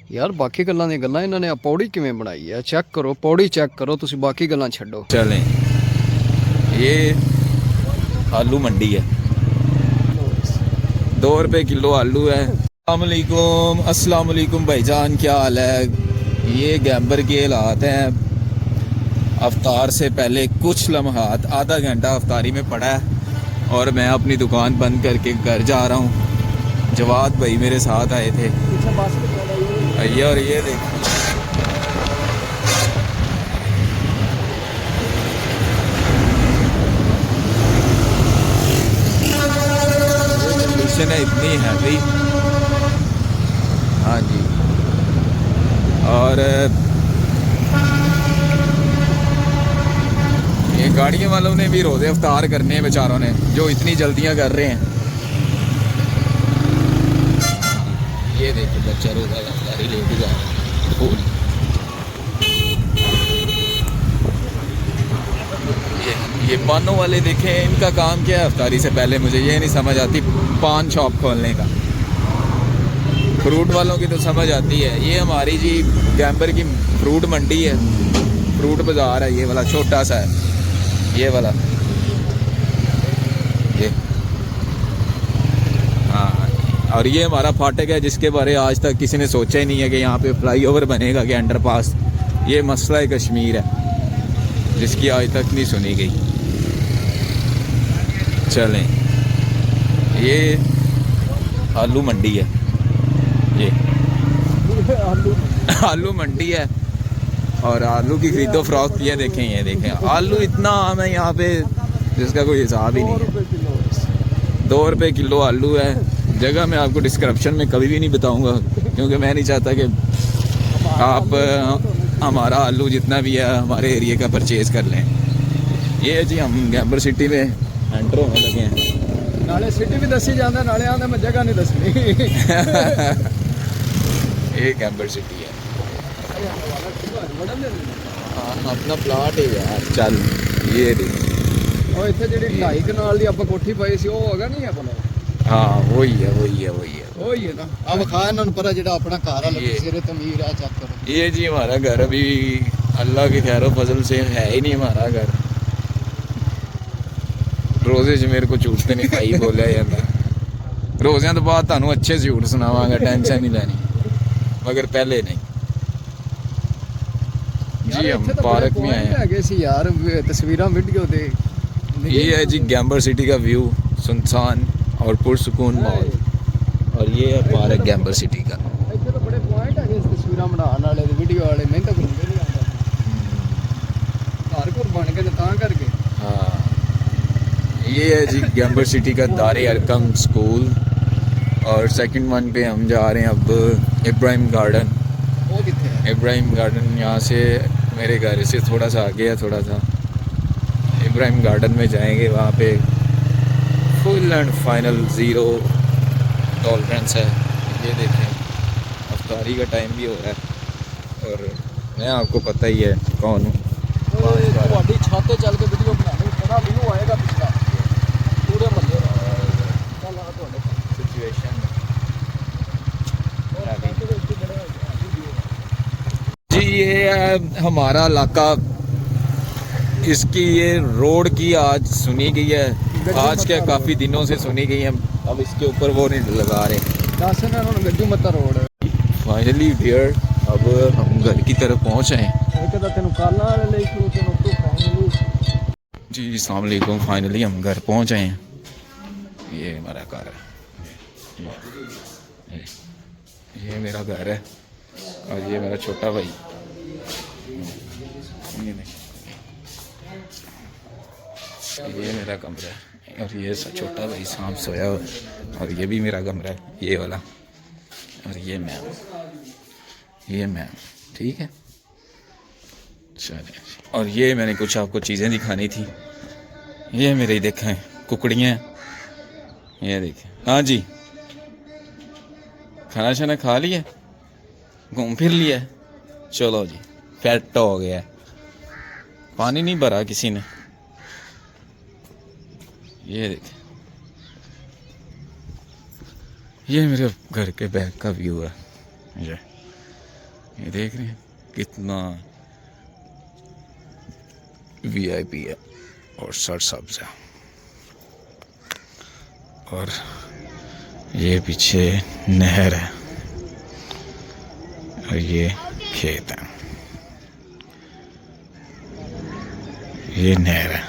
यार बाकी गल्लां दी गल्लां इन्हां ने पौड़ी किवें बनाई है चेक करो पौड़ी चेक करो तुसी बाकी गल्लां छड्डो। चलें, ये आलू मंडी है, 2 रुपए किलो आलू है। अस्सलाम वालेकुम भाईजान, क्या हाल है। ये गैम्बर के हालात हैं। अफ्तार से पहले कुछ लम्हात, आधा घंटा अफ्तारी में पड़ा है और मैं अपनी दुकान बंद करके घर जा रहा हूँ। जवाद भाई मेरे साथ आए थे। ये और ये देखो, कंडीशन है इतनी हैवी। हाँ जी, और ये गाड़ियों वालों ने भी रोज़े अफ्तार करने हैं बेचारों ने, जो इतनी जल्दियां कर रहे हैं। ये देखो बच्चा रोज़ा अफ्तारी लेके जा रहा है। ये पानों वाले देखें, इनका काम क्या है अफ्तारी से पहले, मुझे ये नहीं समझ आती। पान शॉप खोलने का। फ्रूट वालों की तो समझ आती है। ये हमारी जी गैम्बर की फ्रूट मंडी है, फ्रूट बाज़ार है। ये वाला छोटा सा है, ये वाला, ये हाँ। और ये हमारा फाटक है, जिसके बारे आज तक किसी ने सोचा ही नहीं है कि यहाँ पे फ्लाईओवर बनेगा कि अंडरपास। ये मसला कश्मीर है, जिसकी आज तक नहीं सुनी गई। चलें, ये आलू मंडी है, ये आलू मंडी है। और आलू की खरीदो फरोख्त ये देखें, ये देखें आलू इतना आम है यहाँ पे जिसका कोई हिसाब ही नहीं है। 2 रुपए किलो आलू है। जगह मैं आपको डिस्क्रिप्शन में कभी भी नहीं बताऊंगा, क्योंकि मैं नहीं चाहता कि आप हमारा आलू जितना भी है हमारे एरिया का परचेज़ कर लें। ये जी हम गैम्बर सिटी में एंटर होने लगे हैं। नाले सिटी भी दसी जांदा, नाले आंदा मैं जगह नहीं दसनी। ये गैम्बर सिटी है। हाँ, अपना प्लाट है यार। चल, ये देख, और इत्थे जेडी 2.5 कनाल दी आपां कोठी पाई सी ओ होगा नहीं अपना। हाँ वही है, वही है, वही है, वही है ना। अब खा इन्हां पर जेड़ा अपना घर है, लगे सिरे तमीर है, चेक करो। ये जी हमारा घर अभी अल्लाह के खैर फजल से है ही नहीं हमारा घर। रोज़े च मेरे को झूठ तो नहीं भाई बोलिया जाता। रोज़ियां तो बाद तुहानू अच्छे झूठ सुनावांगा, टेंशन नहीं लैनी, मगर पहले नहीं जी। हम पार्क में आए हैं यार, तस्वीरां वीडियो दे। ये है जी गैम्बर सिटी का व्यू, सुनसान और पुरसुकून माहौल। और ये है पार्क गैम्बर सिटी का। ਇੱਥੇ तो बड़े पॉइंट है इस तस्वीरां बनाने वाले ते वीडियो वाले, मैं तो घूमने नहीं आंदा। घर घुर बन के ते तां करके। हाँ, ये है जी गैम्बर सिटी का दारे अरकम स्कूल। और सेकंड वन पे हम जा रहे हैं अब इब्राहिम गार्डन। वो कितने है? इब्राहिम गार्डन यहाँ से मेरे घर से थोड़ा सा आगे है, थोड़ा सा। इब्राहिम गार्डन में जाएंगे, वहाँ पे full and final zero tolerance है। ये देखें, अफ्तारी का टाइम भी हो रहा है और मैं आपको पता ही है कौन हूँ। ਤੁਹਾਡੀ ਛੱਤ ਤੇ ਚੱਲ ਕੇ ਵੀਡੀਓ ਬਣਾਣੀ, ਬੜਾ ਵਿਊ ਆਏਗਾ ਪਿਛਲਾ ਪੂਰੇ ਮਹੱਲੇ ਦਾ। ਚੱਲ ਆ ਤੁਹਾਡੇ सिचुएशन जी, ये है हमारा इलाका। इसकी ये रोड की आज सुनी गई है, आज के काफ़ी दिनों से सुनी गई है। अब इसके ऊपर वो नहीं लगा रहे। ਦੱਸ ਇਹਨਾਂ ਨੂੰ ਗੱਜੂ ਮੱਤਾ ਰੋਡ फाइनली डियर, अब हम घर की तरफ पहुँच आए। ਇੱਕ ਤਾਂ ਤੈਨੂੰ ਕਾਲਾਂ ਵਾਲੇ ਲਈ ਸ਼ੁਰੂ ਤੈਨੂੰ ਤੂੰ ਫੈਮਿਲੀ। जी अस्सलाम वालेकुम, फाइनली हम घर पहुँच आए हैं। ये हमारा घर है, ये मेरा घर है और ये मेरा छोटा भाई। ये मेरा कमरा है और ये छोटा भाई सांप सोया हुआ है। और ये भी मेरा कमरा है, ये वाला। और ये मैं ठीक है। चलिए, और ये मैंने कुछ आपको चीज़ें दिखानी थी। ये मेरे देखें कुकड़ियाँ, ये देखें। हाँ जी, खाना शाना खा लिया, घूम फिर लिया, चलो जी फेट हो गया। पानी नहीं भरा किसी ने। ये देखें, ये मेरे घर के बैक का व्यू है। ये ये देख रहे हैं कितना वीआईपी है और सरसब्ज है। और ये पीछे नहर है और ये खेत है, ये नहर है।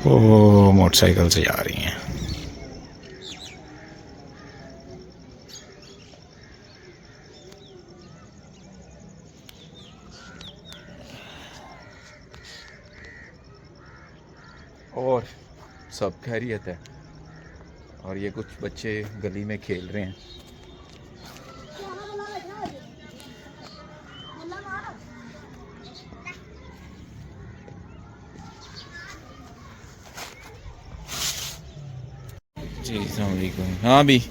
वो मोटरसाइकिल से जा रही हैं। और सब खैरियत है। और ये कुछ बच्चे गली में खेल रहे हैं। जी अस्सलाम वालेकुम। हाँ भी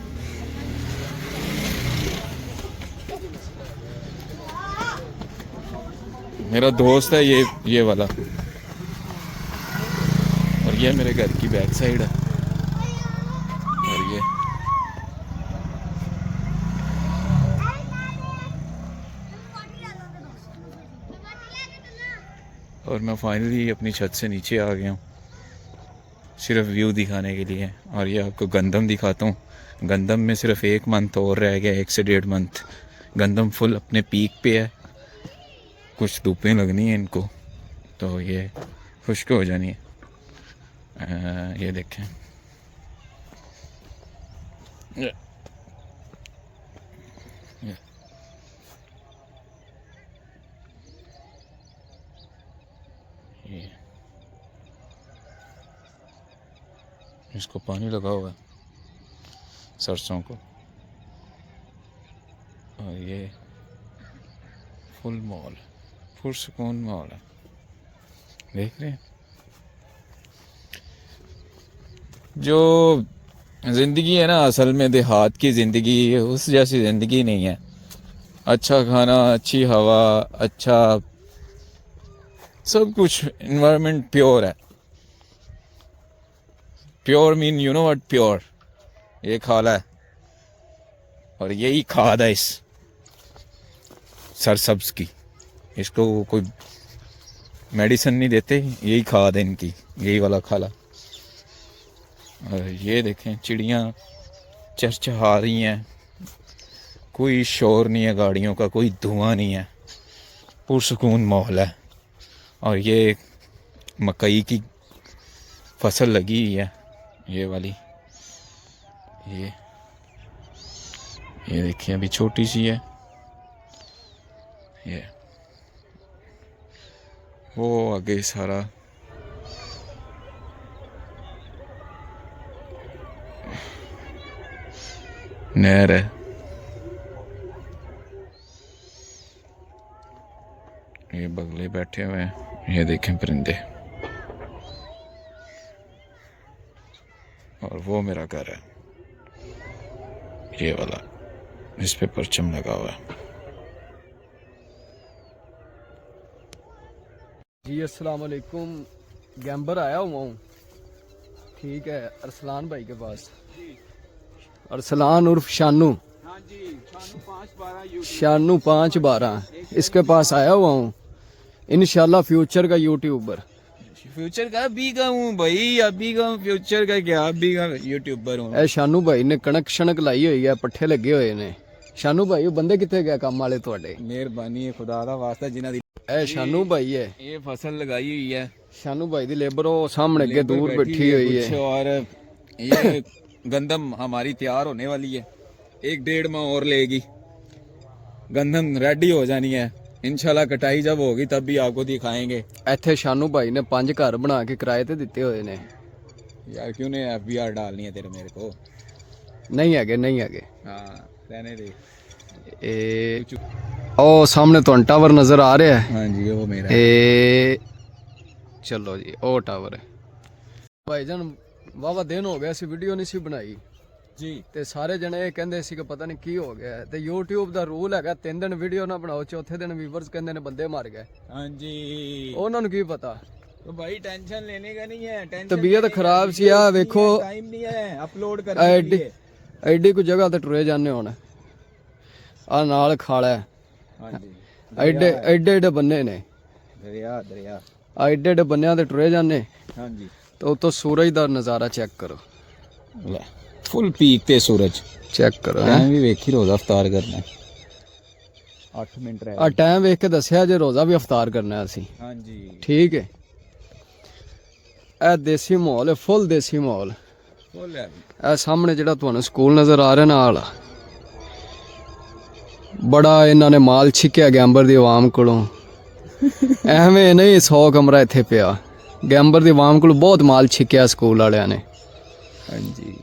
मेरा दोस्त है ये वाला, और ये मेरे घर की बैक साइड है। और ये और मैं फाइनली अपनी छत से नीचे आ गया हूँ सिर्फ व्यू दिखाने के लिए। और ये आपको गंदम दिखाता हूँ। गंदम में सिर्फ 1 मंथ और रह गया, 1 से 1.5 मंथ। गंदम फुल अपने पीक पे है। कुछ धूपें लगनी है इनको तो ये खुश्क हो जानी है। ये देखें, ये इसको पानी लगा हुआ है सरसों को। और ये फुल मॉल, फुल सुकून मॉल है। देख रहे हैं जो ज़िंदगी है ना, असल में देहात की ज़िंदगी उस जैसी ज़िंदगी नहीं है। अच्छा खाना, अच्छी हवा, अच्छा सब कुछ, इन्वायरमेंट प्योर है। Pure mean you know what pure, ये खाला है और यही खाद है इस सरसब्ज की। इसको कोई मेडिसिन नहीं देते, यही खाद है इनकी, यही वाला खाला। और ये देखें चिड़ियाँ चहचहा रही हैं, कोई शोर नहीं है गाड़ियों का, कोई धुआं नहीं है, पुरसुकून माहौल है। और ये मकई की फसल लगी हुई है, ये वाली, ये देखिए अभी छोटी सी है। ये वो आगे सारा नहर है। ये बगले बैठे हुए हैं, ये देखें परिंदे। और वो मेरा घर है, ये वाला, इस पे परचम लगा हुआ है। जी अस्सलाम वालेकुम। गैम्बर आया हुआ हूँ, ठीक है, अरसलान भाई के पास। अरसलान उर्फ शानू, हाँ जी, शानू 512, इसके पास आया हुआ हूँ। इंशाल्लाह फ्यूचर का यूट्यूबर। फ्यूचर का अभी का हूँ भाई, अभी का हूँ, फ्यूचर का क्या, अभी का यूट्यूबर हूँ। ए शानू भाई ने कणक शणक लाई हुई है, पट्ठे लगे हुए ने। शानू भाई वो बंदे कितने गए काम वाले ਤੁਹਾਡੇ? मेहरबानी है खुदा दा वास्ता जिन्हां दी ए शानू भाई है, ये फसल लगाई हुई है। शानू भाई दी लेबर वो सामने अगे दूर बैठी हुई है। और ये गंदम हमारी तैयार होने वाली है, 1-1.5 माह और लेगी, गंदम रेडी हो जानी है इंशाल्लाह। कटाई जब होगी तब भी आपको दिखाएंगे। ਇੱਥੇ शानू भाई ने 5 घर बना के किराए ते दिते हुए ने। यार क्यों ने FBR डालनी है तेरे मेरे को? नहीं आगे हाँ रहने दे। ए ओ सामने तो टावर नजर आ रहा है। हाँ जी वो मेरा ए चलो जी ओ टावर है। भाईजान वावा दिन हो गया सी वीडियो नहीं सी बनाई जी, ਤੇ ਸਾਰੇ ਜਣੇ ਇਹ ਕਹਿੰਦੇ ਸੀ ਕਿ ਪਤਾ ਨਹੀਂ ਕੀ ਹੋ ਗਿਆ ਹੈ। ਤੇ YouTube ਦਾ ਰੂਲ ਹੈਗਾ 3 ਦਿਨ ਵੀਡੀਓ ਨਾ ਬਣਾਓ, ਚੌਥੇ ਦਿਨ ਵੀਵਰਸ ਕਹਿੰਦੇ ਨੇ ਬੰਦੇ ਮਰ ਗਏ। हाँ जी ਉਹਨਾਂ ਨੂੰ ਕੀ ਪਤਾ। तो भाई टेंशन लेने का नहीं है, टेंशन तबीयत खराब सी आ वेखो, टाइम नहीं है अपलोड करने के लिए। ਐਡੀ ਕੋ ਜਗ੍ਹਾ ਤੇ ਟੁਰੇ ਜਾਂਦੇ ਹੁਣ ਆ ਨਾਲ ਖਾਲਾ ਹੈ। ਹਾਂਜੀ ਐਡੇ ਐਡੇ ਐਡੇ ਬੰਨੇ ਨੇ, ਦਰਿਆ ਆ ਐਡੇ ਐਡੇ ਬੰਨਿਆਂ ਤੇ ਟੁਰੇ ਜਾਂਦੇ ਹਾਂਜੀ। ਤੇ ਉਤੋਂ ਸੂਰਜ ਦਾ ਨਜ਼ਾਰਾ ਚੈੱਕ ਕਰੋ, ਲੈ ਫੁੱਲ ਪੀਕ ਤੇ ਸੂਰਜ ਚੈੱਕ ਕਰੋ। ਟਾਈਮ ਵੀ ਵੇਖੀ ਰੋਜ਼ਾ ਇਫਤਾਰ ਕਰਨਾ 8 ਮਿੰਟ ਰਹਿ ਆ ਟਾਈਮ ਵੇਖ ਕੇ ਦੱਸਿਆ ਜੇ ਰੋਜ਼ਾ ਵੀ ਇਫਤਾਰ ਕਰਨਾ ਅਸੀਂ। ਹਾਂਜੀ ਠੀਕ ਹੈ, ਇਹ ਦੇਸੀ ਮਾਹੌਲ ਹੈ, ਫੁੱਲ ਦੇਸੀ ਮਾਹੌਲ। ਫੁੱਲ ਹੈ। ਇਹ ਸਾਹਮਣੇ ਜਿਹੜਾ ਤੁਹਾਨੂੰ ਸਕੂਲ ਨਜ਼ਰ ਆ ਰਿਹਾ ਨਾਲ, ਬੜਾ ਇਹਨਾਂ ਨੇ ਮਾਲ ਛਿੱਕਿਆ ਗੈਂਬਰ ਦੀ ਆਵਾਮ ਕੋਲੋਂ। ਐਵੇਂ ਨਹੀਂ 100 ਕਮਰਾ ਇੱਥੇ ਪਿਆ, ਗੈਂਬਰ ਦੀ ਆਵਾਮ ਕੋਲੋਂ ਬਹੁਤ ਮਾਲ ਛਿੱਕਿਆ ਸਕੂਲ ਵਾਲਿਆਂ ਨੇ। ਹਾਂਜੀ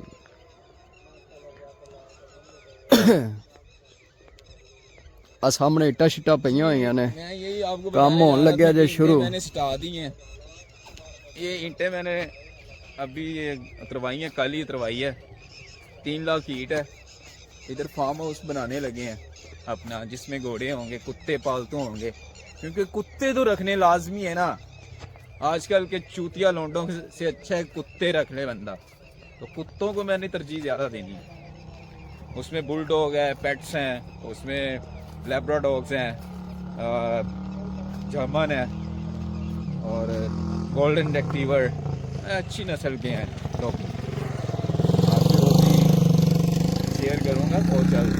ਆ ਸਾਹਮਣੇ ਇੱਟਾਂ ਸ਼ਿੱਟਾਂ ਪਈਆਂ ਹੋਈਆਂ ਨੇ, मैं यही आपको काम बताने होने जा लग गया रहा था जे कि शुरू। ईंटें मैंने स्टा दी हैं। ये ईंटें मैंने अभी ये उतरवाई हैं, कल ही उतरवाई है। 3 लाख ईंट है। इधर फार्म हाउस बनाने लगे हैं अपना, जिसमें घोड़े होंगे, कुत्ते पालतू होंगे, क्योंकि कुत्ते तो रखने लाजमी है ना। आजकल के चूतिया लोंडों से अच्छा है कुत्ते रख ले बंदा, तो कुत्तों को मैंने तरजीह ज़्यादा देनी है। उसमें बुलडॉग है, पेट्स हैं, उसमें लैब्राडॉग्स हैं, जर्मन है और गोल्डन रिट्रीवर, अच्छी नस्ल के हैं लोग। आपसे वो भी शेयर करूँगा बहुत जल्द,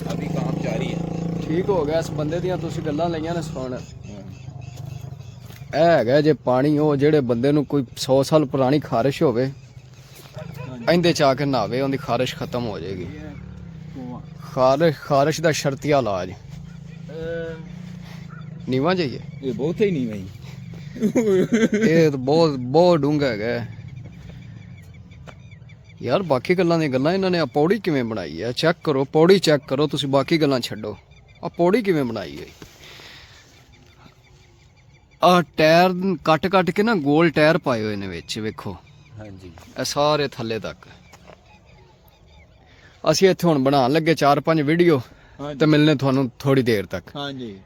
अभी काम जारी है। ਠੀਕ ਹੋ ਗਿਆ। ਇਸ ਬੰਦੇ ਦੀਆਂ ਤੁਸੀਂ ਗੱਲਾਂ ਲਈਆਂ ਨੇ ਸੁਣ। ਇਹ ਹੈਗਾ ਜੇ ਪਾਣੀ, ਉਹ ਜਿਹੜੇ ਬੰਦੇ ਨੂੰ ਕੋਈ 100 ਸਾਲ ਪੁਰਾਣੀ ਖਾਰਿਸ਼ ਹੋਵੇ, ਇਹਦੇ ਚ ਆ ਕੇ ਨਹਾਵੇ, ਉਹਦੀ ਖਾਰਿਸ਼ ਖਤਮ ਹੋ ਜਾਏਗੀ। ਖਾਰਿਸ਼ ਦਾ ਸ਼ਰਤੀਆ ਇਲਾਜ। ਨੀਵਾਂ ਜਾਈਏ, ये बहुत ही नहीं भाई। ਇਹ ਤਾਂ ਬਹੁਤ ਡੂੰਘਾ ਹੈਗਾ ਯਾਰ। ਬਾਕੀ ਗੱਲਾਂ ਦੀਆਂ ਗੱਲਾਂ, ਇਹਨਾਂ ਨੇ ਆ ਪੌੜੀ ਕਿਵੇਂ ਬਣਾਈ ਹੈ ਚੈੱਕ ਕਰੋ, ਪੌੜੀ ਚੈੱਕ ਕਰੋ ਤੁਸੀਂ, ਬਾਕੀ ਗੱਲਾਂ ਛੱਡੋ। ਆ ਪੌੜੀ ਕਿਵੇਂ ਬਣਾਈ ਹੈ, ਆ ਟਾਇਰ ਕੱਟ ਕੱਟ ਕੇ ਨਾ ਗੋਲ ਟਾਇਰ ਪਾਏ ਹੋਏ ਨੇ ਵਿੱਚ, ਵੇਖੋ ਹਾਂਜੀ ਇਹ ਸਾਰੇ ਥੱਲੇ ਤੱਕ। ਅਸੀਂ ਇੱਥੇ ਹੁਣ ਬਣਾਉਣ ਲੱਗੇ 4-5 ਵੀਡੀਓ, ਤੇ ਮਿਲਨੇ ਤੁਹਾਨੂੰ ਥੋੜੀ ਦੇਰ ਤੱਕ। ਹਾਂਜੀ